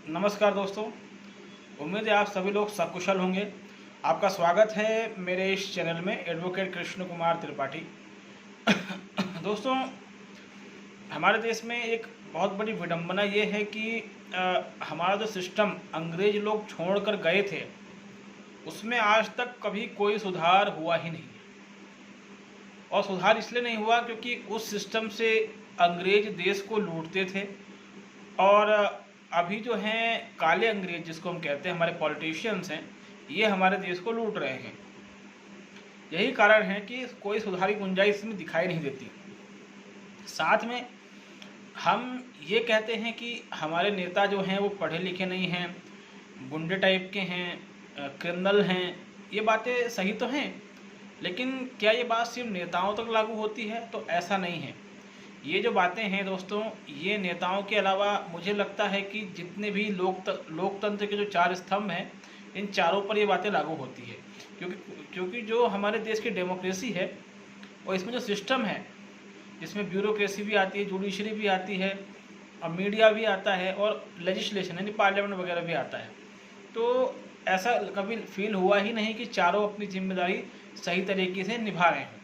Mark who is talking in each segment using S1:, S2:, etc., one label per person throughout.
S1: नमस्कार दोस्तों, उम्मीद है आप सभी लोग सकुशल होंगे। आपका स्वागत है मेरे इस चैनल में एडवोकेट कृष्ण कुमार त्रिपाठी। दोस्तों, हमारे देश में एक बहुत बड़ी विडंबना ये है कि हमारा जो सिस्टम अंग्रेज लोग छोड़कर गए थे उसमें आज तक कभी कोई सुधार हुआ ही नहीं। और सुधार इसलिए नहीं हुआ क्योंकि उस सिस्टम से अंग्रेज देश को लूटते थे और अभी जो हैं काले अंग्रेज जिसको हम कहते हैं, हमारे पॉलिटिशियंस हैं, ये हमारे देश को लूट रहे हैं। यही कारण है कि कोई सुधार की गुंजाइश इसमें दिखाई नहीं देती। साथ में हम ये कहते हैं कि हमारे नेता जो हैं वो पढ़े लिखे नहीं हैं, गुंडे टाइप के हैं, क्रिमिनल हैं। ये बातें सही तो हैं, लेकिन क्या ये बात सिर्फ नेताओं तक लागू होती है? तो ऐसा नहीं है। ये जो बातें हैं दोस्तों, ये नेताओं के अलावा मुझे लगता है कि जितने भी लोकतंत्र के जो 4 स्तंभ हैं, इन चारों पर ये बातें लागू होती है। क्योंकि जो हमारे देश की डेमोक्रेसी है और इसमें जो सिस्टम है, जिसमें ब्यूरोक्रेसी भी आती है, जुडिशरी भी आती है, और मीडिया भी आता है, और लेजिस्लेशन यानी पार्लियामेंट वगैरह भी आता है, तो ऐसा कभी फील हुआ ही नहीं कि चारों अपनी जिम्मेदारी सही तरीके से निभा रहे हैं।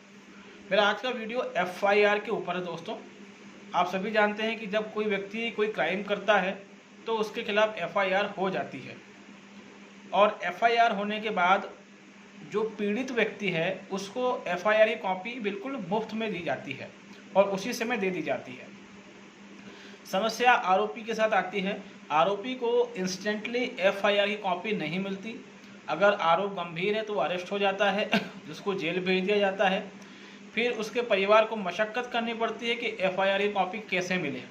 S1: मेरा आज का वीडियो FIR के ऊपर है दोस्तों। आप सभी जानते हैं कि जब कोई व्यक्ति कोई क्राइम करता है तो उसके खिलाफ FIR हो जाती है, और FIR होने के बाद जो पीड़ित व्यक्ति है उसको FIR की कॉपी बिल्कुल मुफ्त में दी जाती है और उसी समय दे दी जाती है। समस्या आरोपी के साथ आती है। आरोपी को इंस्टेंटली FIR की कॉपी नहीं मिलती। अगर आरोप गंभीर है तो अरेस्ट हो जाता है, जिसको जेल भेज दिया जाता है। फिर उसके परिवार को मशक्क़त करनी पड़ती है कि FIR की कॉपी कैसे मिले।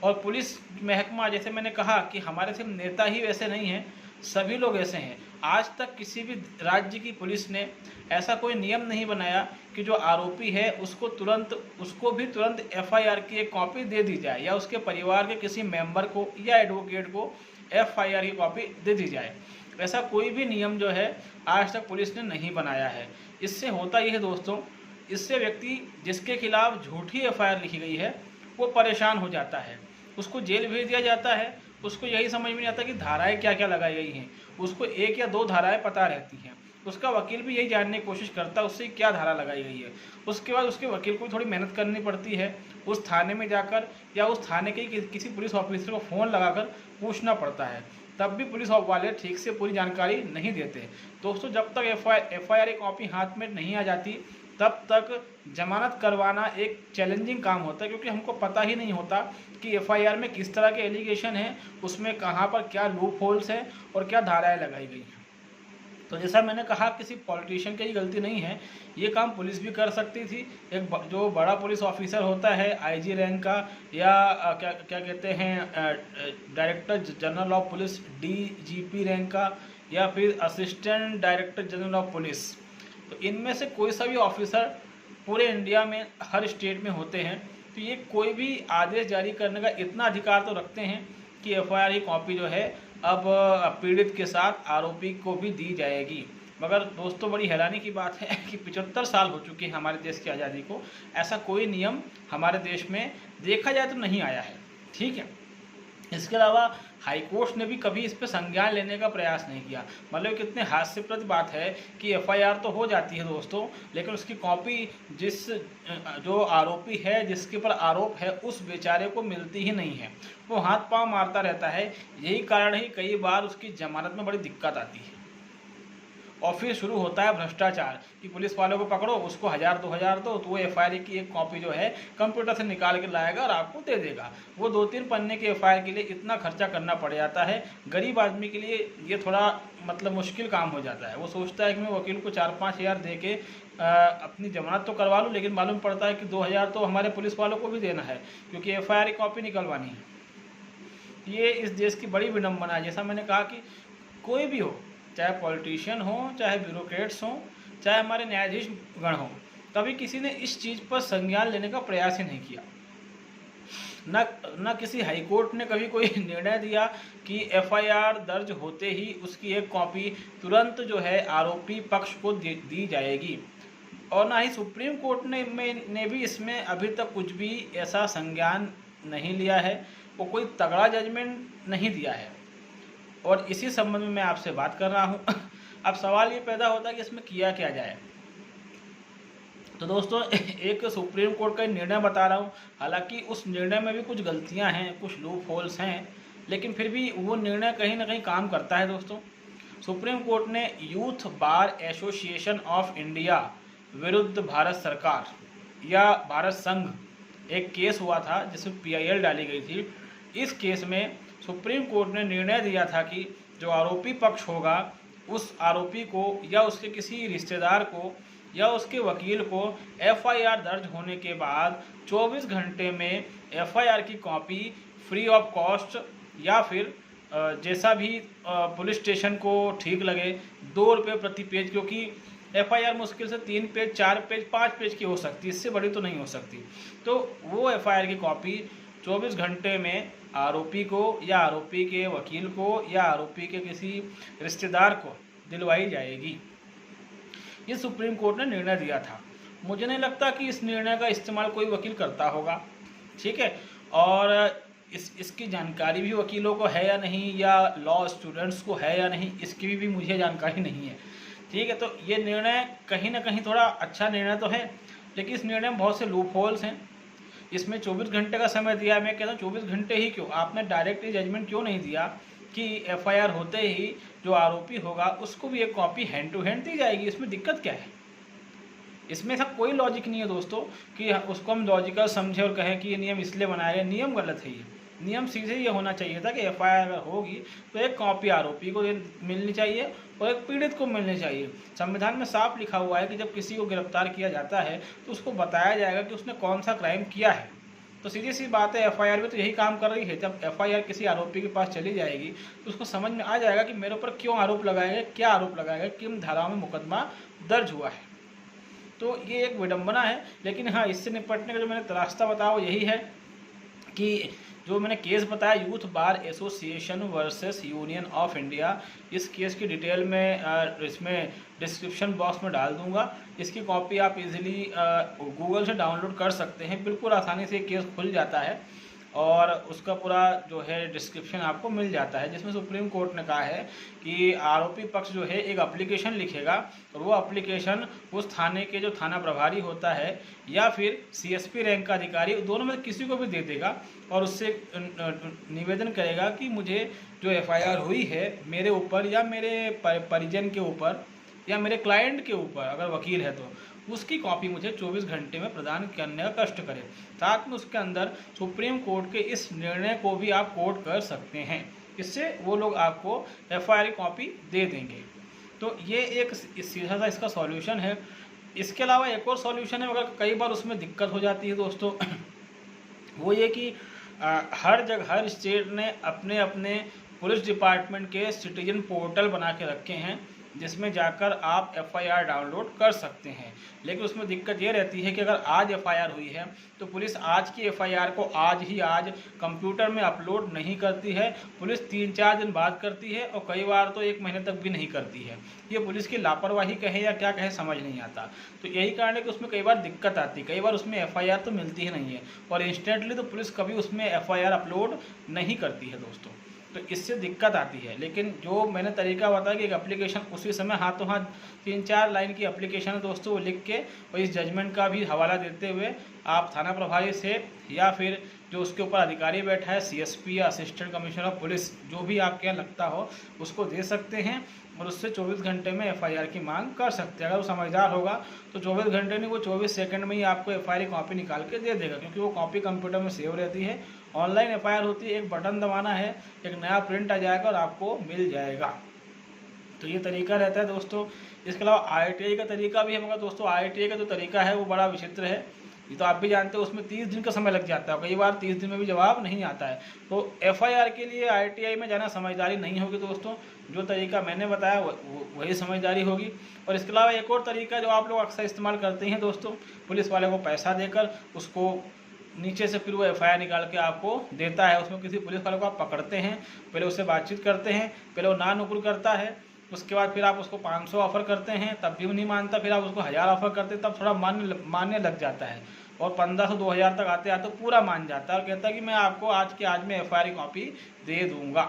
S1: और पुलिस महकमा, जैसे मैंने कहा कि हमारे सिर्फ नेता ही वैसे नहीं हैं, सभी लोग ऐसे हैं। आज तक किसी भी राज्य की पुलिस ने ऐसा कोई नियम नहीं बनाया कि जो आरोपी है उसको भी तुरंत FIR की एक कॉपी दे दी जाए, या उसके परिवार के किसी मेंबर को या एडवोकेट को FIR की कॉपी दे दी जाए। ऐसा कोई भी नियम जो है आज तक पुलिस ने नहीं बनाया है। इससे होता यह है दोस्तों, इससे व्यक्ति जिसके खिलाफ झूठी FIR लिखी गई है वो परेशान हो जाता है, उसको जेल भेज दिया जाता है। उसको यही समझ में नहीं आता कि धाराएं क्या क्या लगाई गई हैं। उसको 1 या 2 धाराएं पता रहती हैं। उसका वकील भी यही जानने की कोशिश करता है उससे क्या धारा लगाई गई है। उसके बाद उसके वकील को भी थोड़ी मेहनत करनी पड़ती है, उस थाने में जाकर या उस थाने के किसी पुलिस ऑफिसर को फ़ोन लगाकर पूछना पड़ता है। तब भी पुलिस वाले ठीक से पूरी जानकारी नहीं देते। दोस्तों, जब तक FIR की कॉपी हाथ में नहीं आ जाती तब तक जमानत करवाना एक चैलेंजिंग काम होता है, क्योंकि हमको पता ही नहीं होता कि FIR में किस तरह के एलिगेशन हैं, उसमें कहाँ पर क्या लूप होल्स हैं और क्या धाराएं लगाई गई हैं। तो जैसा मैंने कहा, किसी पॉलिटिशियन की गलती नहीं है, ये काम पुलिस भी कर सकती थी। एक जो बड़ा पुलिस ऑफिसर होता है IG रैंक का, या क्या कहते हैं, director general of police DGP rank का, या फिर assistant director general of police, तो इनमें से कोई सा भी ऑफिसर पूरे इंडिया में हर स्टेट में होते हैं, तो ये कोई भी आदेश जारी करने का इतना अधिकार तो रखते हैं कि FIR की कॉपी जो है अब पीड़ित के साथ आरोपी को भी दी जाएगी। मगर दोस्तों, बड़ी हैरानी की बात है कि 75 साल हो चुके हैं हमारे देश की आज़ादी को, ऐसा कोई नियम हमारे देश में देखा जाए तो नहीं आया है। ठीक है, इसके अलावा हाई कोर्ट ने भी कभी इस पर संज्ञान लेने का प्रयास नहीं किया। मतलब कितने हास्यप्रद बात है कि FIR तो हो जाती है दोस्तों, लेकिन उसकी कॉपी जो आरोपी है, जिसके ऊपर आरोप है, उस बेचारे को मिलती ही नहीं है। वो हाथ पांव मारता रहता है। यही कारण है कई बार उसकी जमानत में बड़ी दिक्कत आती है। और फिर शुरू होता है भ्रष्टाचार कि पुलिस वालों को पकड़ो, उसको 1000-2000 दो, तो वो FIR की एक कॉपी जो है कंप्यूटर से निकाल के लाएगा और आपको दे देगा। वो 2-3 पन्ने के FIR के लिए इतना खर्चा करना पड़ जाता है। गरीब आदमी के लिए ये थोड़ा मतलब मुश्किल काम हो जाता है। वो सोचता है कि मैं वकील को 4-5 हज़ार दे के अपनी जमानत तो करवा लूँ, लेकिन मालूम पड़ता है कि 2000 तो हमारे पुलिस वालों को भी देना है, क्योंकि FIR की कॉपी निकलवानी है। ये इस देश की बड़ी विडम्बना है। जैसा मैंने कहा कि कोई भी हो, चाहे पॉलिटिशियन हो, चाहे ब्यूरोक्रेट्स हों, चाहे हमारे न्यायाधीश गण हों, कभी किसी ने इस चीज़ पर संज्ञान लेने का प्रयास ही नहीं किया। न किसी हाई कोर्ट ने कभी कोई निर्णय दिया कि FIR दर्ज होते ही उसकी एक कॉपी तुरंत जो है आरोपी पक्ष को दी जाएगी, और ना ही सुप्रीम कोर्ट ने भी इसमें अभी तक कुछ भी ऐसा संज्ञान नहीं लिया है। वो कोई तगड़ा जजमेंट नहीं दिया है। और इसी संबंध में मैं आपसे बात कर रहा हूँ। अब सवाल ये पैदा होता है कि इसमें किया क्या जाए। तो दोस्तों एक सुप्रीम कोर्ट का निर्णय बता रहा हूँ, हालांकि उस निर्णय में भी कुछ गलतियाँ हैं, कुछ लूप होल्स हैं, लेकिन फिर भी वो निर्णय कहीं ना कहीं काम करता है दोस्तों। सुप्रीम कोर्ट ने youth bar association of India विरुद्ध भारत सरकार या भारत संघ एक केस हुआ था जिसमें PIL डाली गई थी। इस केस में सुप्रीम कोर्ट ने निर्णय दिया था कि जो आरोपी पक्ष होगा उस आरोपी को या उसके किसी रिश्तेदार को या उसके वकील को FIR दर्ज होने के बाद 24 घंटे में FIR की कॉपी फ्री ऑफ कॉस्ट या फिर जैसा भी पुलिस स्टेशन को ठीक लगे 2 रुपये प्रति पेज, क्योंकि FIR मुश्किल से 3 पेज 4 पेज 5 पेज की हो सकती है, इससे बड़ी तो नहीं हो सकती। तो वो FIR की कॉपी 24 घंटे में आरोपी को या आरोपी के वकील को या आरोपी के किसी रिश्तेदार को दिलवाई जाएगी। ये सुप्रीम कोर्ट ने निर्णय दिया था। मुझे नहीं लगता कि इस निर्णय का इस्तेमाल कोई वकील करता होगा, ठीक है, और इसकी जानकारी भी वकीलों को है या नहीं, या लॉ स्टूडेंट्स को है या नहीं, इसकी भी मुझे जानकारी नहीं है, ठीक है। तो ये निर्णय कहीं ना कहीं थोड़ा अच्छा निर्णय तो है, लेकिन इस निर्णय में बहुत से लूप होल्स हैं। इसमें 24 घंटे का समय दिया है। मैं कहता हूँ 24 घंटे ही क्यों, आपने डायरेक्ट जजमेंट क्यों नहीं दिया कि FIR होते ही जो आरोपी होगा उसको भी एक कॉपी हैंड टू हैंड दी जाएगी। इसमें दिक्कत क्या है? इसमें ऐसा कोई लॉजिक नहीं है दोस्तों कि उसको हम लॉजिकल समझे और कहें कि ये नियम इसलिए बनाया गया। नियम गलत है। ये नियम सीधे ये होना चाहिए था कि FIR अगर होगी तो एक कॉपी आरोपी को मिलनी चाहिए और एक पीड़ित को मिलनी चाहिए। संविधान में साफ लिखा हुआ है कि जब किसी को गिरफ्तार किया जाता है तो उसको बताया जाएगा कि उसने कौन सा क्राइम किया है। तो सीधी सी बात है, FIR भी तो यही काम कर रही है। जब FIR किसी आरोपी के पास चली जाएगी तो उसको समझ में आ जाएगा कि मेरे ऊपर क्यों आरोप लगाया गया, क्या आरोप लगाया गया, किन धाराओं में मुकदमा दर्ज हुआ है। तो ये एक विडंबना है। लेकिन हाँ, इससे निपटने का जो मैंने रास्ता बताया वो यही है कि जो मैंने केस बताया youth bar association versus union of India, इस केस की डिटेल में इसमें डिस्क्रिप्शन बॉक्स में डाल दूंगा। इसकी कॉपी आप इजीली गूगल से डाउनलोड कर सकते हैं। बिल्कुल आसानी से केस खुल जाता है और उसका पूरा जो है डिस्क्रिप्शन आपको मिल जाता है, जिसमें सुप्रीम कोर्ट ने कहा है कि आरोपी पक्ष जो है एक एप्लीकेशन लिखेगा और वो एप्लीकेशन उस थाने के जो थाना प्रभारी होता है या फिर CSP रैंक का अधिकारी, दोनों में किसी को भी दे देगा और उससे निवेदन करेगा कि मुझे जो FIR हुई है मेरे ऊपर या मेरे परिजन के ऊपर या मेरे क्लाइंट के ऊपर, अगर वकील है तो उसकी कॉपी मुझे 24 घंटे में प्रदान करने का कष्ट करें। साथ में उसके अंदर सुप्रीम कोर्ट के इस निर्णय को भी आप कोट कर सकते हैं। इससे वो लोग आपको FIR की कॉपी दे देंगे। तो ये एक सीधा सा इसका सॉल्यूशन है। इसके अलावा एक और सॉल्यूशन है, मगर कई बार उसमें दिक्कत हो जाती है दोस्तों। वो ये कि हर जगह हर स्टेट ने अपने अपने पुलिस डिपार्टमेंट के सिटीजन पोर्टल बना के रखे हैं जिसमें जाकर आप FIR डाउनलोड कर सकते हैं। लेकिन उसमें दिक्कत ये रहती है कि अगर आज FIR हुई है तो पुलिस आज की FIR को आज कंप्यूटर में अपलोड नहीं करती है। पुलिस 3-4 दिन बाद करती है और कई बार तो 1 महीने तक भी नहीं करती है। ये पुलिस की लापरवाही कहे या क्या कहे समझ नहीं आता। तो यही कारण है कि उसमें कई बार दिक्कत आती है। कई बार उसमें FIR तो मिलती ही नहीं है और इंस्टेंटली तो पुलिस कभी उसमें FIR अपलोड नहीं करती है दोस्तों। तो इससे दिक्कत आती है। लेकिन जो मैंने तरीका बताया कि एक एप्लीकेशन उसी समय हाथों हाथ 3-4 लाइन की एप्लीकेशन है दोस्तों, वो लिख के और इस जजमेंट का भी हवाला देते हुए आप थाना प्रभारी से या फिर जो उसके ऊपर अधिकारी बैठा है CSP या असिस्टेंट कमिश्नर ऑफ पुलिस, जो भी आपके यहाँ लगता हो उसको दे सकते हैं और उससे 24 घंटे में FIR की मांग कर सकते हैं। अगर वो समझदार होगा तो 24 घंटे नहीं, वो 24 सेकंड में ही आपको FIR की कॉपी निकाल के दे देगा, क्योंकि वो कॉपी कंप्यूटर में सेव रहती है। ऑनलाइन FIR होती है, एक बटन दबाना है, एक नया प्रिंट आ जाएगा और आपको मिल जाएगा। तो ये तरीका रहता है दोस्तों। इसके अलावा ITI का तरीका भी है, मगर दोस्तों ITI का जो तरीका है वो बड़ा विचित्र है। ये तो आप भी जानते हो, उसमें 30 दिन का समय लग जाता है, कई बार 30 दिन में भी जवाब नहीं आता है। तो FIR के लिए ITI में जाना समझदारी नहीं होगी दोस्तों। जो तरीका मैंने बताया वही समझदारी होगी। और इसके अलावा एक और तरीका जो आप लोग अक्सर इस्तेमाल करते हैं दोस्तों, पुलिस वाले को पैसा देकर उसको नीचे से फिर वो FIR निकाल के आपको देता है। उसमें किसी पुलिस वाले को आप पकड़ते हैं, पहले उससे बातचीत करते हैं, पहले वो ना नुकुर करता है, उसके बाद फिर आप उसको 500 ऑफ़र करते हैं, तब भी वो नहीं मानता, फिर आप उसको 1000 ऑफ़र करते हैं, तब थोड़ा मानने लग जाता है और 1500-2000 तक आते आते पूरा मान जाता है और कहता है कि मैं आपको आज के आज में FIR की कॉपी दे दूँगा।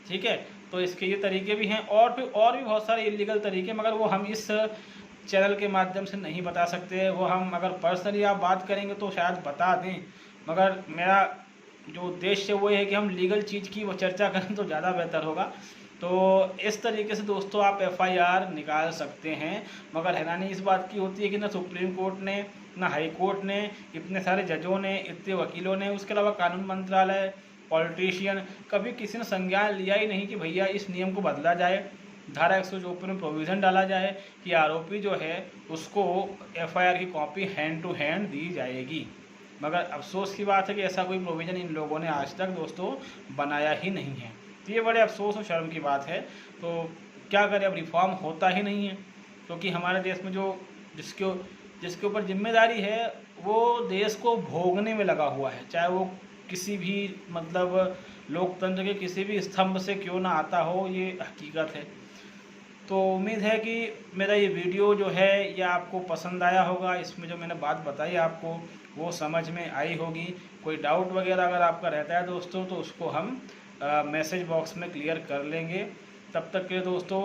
S1: ठीक है, तो इसके ये तरीके भी हैं और भी बहुत सारे इलीगल तरीके, मगर वो हम इस चैनल के माध्यम से नहीं बता सकते। वो हम अगर पर्सनली आप बात करेंगे तो शायद बता दें, मगर मेरा जो उद्देश्य वो है कि हम लीगल चीज़ की वो चर्चा करें तो ज़्यादा बेहतर होगा। तो इस तरीके से दोस्तों आप FIR निकाल सकते हैं, मगर हैरानी इस बात की होती है कि ना सुप्रीम कोर्ट ने, ना हाई कोर्ट ने, इतने सारे जजों ने, इतने वकीलों ने, उसके अलावा कानून मंत्रालय, पॉलिटिशियन, कभी किसी ने संज्ञान लिया ही नहीं कि भैया इस नियम को बदला जाए, धारा 154 में प्रोविज़न डाला जाए कि आरोपी जो है उसको FIR की कॉपी हैंड टू हैंड दी जाएगी। मगर अफसोस की बात है कि ऐसा कोई प्रोविज़न इन लोगों ने आज तक दोस्तों बनाया ही नहीं है। तो ये बड़े अफसोस और शर्म की बात है। तो क्या करें, अब रिफॉर्म होता ही नहीं है, क्योंकि हमारे देश में जो जिसके ऊपर जिम्मेदारी है वो देश को भोगने में लगा हुआ है, चाहे वो किसी भी मतलब लोकतंत्र के किसी भी स्तंभ से क्यों ना आता हो, ये हकीकत है। तो उम्मीद है कि मेरा ये वीडियो जो है ये आपको पसंद आया होगा, इसमें जो मैंने बात बताई आपको वो समझ में आई होगी। कोई डाउट वगैरह अगर आपका रहता है दोस्तों तो उसको हम मैसेज बॉक्स में क्लियर कर लेंगे। तब तक के लिए दोस्तों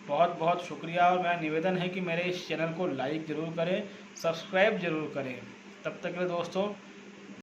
S1: बहुत बहुत शुक्रिया, और मेरा निवेदन है कि मेरे इस चैनल को लाइक ज़रूर करें, सब्सक्राइब ज़रूर करें। तब तक के लिए दोस्तों